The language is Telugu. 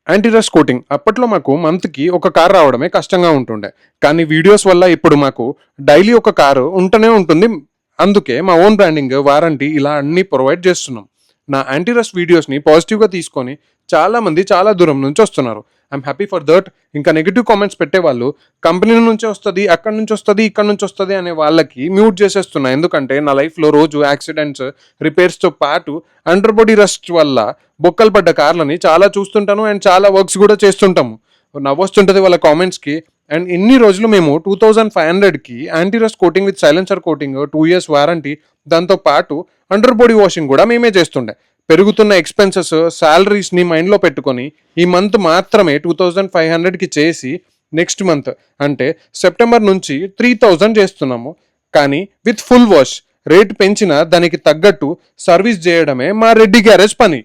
యాంటీ రస్ట్ కోటింగ్ అప్పట్లో మాకు మంత్కి ఒక కార్ రావడమే కష్టంగా ఉంటుండే. కానీ వీడియోస్ వల్ల ఇప్పుడు మాకు డైలీ ఒక కారు ఉంటూనే ఉంటుంది. అందుకే మా ఓన్ బ్రాండింగ్, వారంటీ ఇలా అన్నీ ప్రొవైడ్ చేస్తున్నాం. నా యాంటీ రస్ట్ వీడియోస్ని పాజిటివ్గా తీసుకొని చాలామంది చాలా దూరం నుంచి వస్తున్నారు. I'm happy for that. ఇంకా నెగిటివ్ కామెంట్స్ పెట్టే వాళ్ళు కంపెనీ నుంచే వస్తుంది, అక్కడి నుంచి వస్తుంది, ఇక్కడ నుంచి వస్తుంది అనే వాళ్ళకి మ్యూట్ చేసేస్తున్నా. ఎందుకంటే నా లైఫ్లో రోజు యాక్సిడెంట్స్, రిపేర్స్తో పాటు అండర్ బాడీ రస్ట్ వల్ల బొక్కలు పడ్డ కార్లని చాలా చూస్తుంటాను అండ్ చాలా వర్క్స్ కూడా చేస్తుంటాము. నవ్వొస్తుంటుంది వాళ్ళ కామెంట్స్కి. అండ్ ఇన్ని రోజులు మేము 2500కి anti rust coating with silencer coating, 2 years warranty, దాంతో పాటు అండర్ బాడీ వాషింగ్ కూడా మేమే చేస్తుండే. పెరుగుతున్న ఎక్స్పెన్సెస్, శాలరీస్ని మైండ్లో పెట్టుకొని ఈ మంత్ మాత్రమే 2500కి చేసి నెక్స్ట్ మంత్ అంటే సెప్టెంబర్ నుంచి 3000 చేస్తున్నాము. కానీ విత్ ఫుల్ వాష్. రేట్ పెంచిన దానికి తగ్గట్టు సర్వీస్ చేయడమే మా రెడ్డి గ్యారేజ్ పని.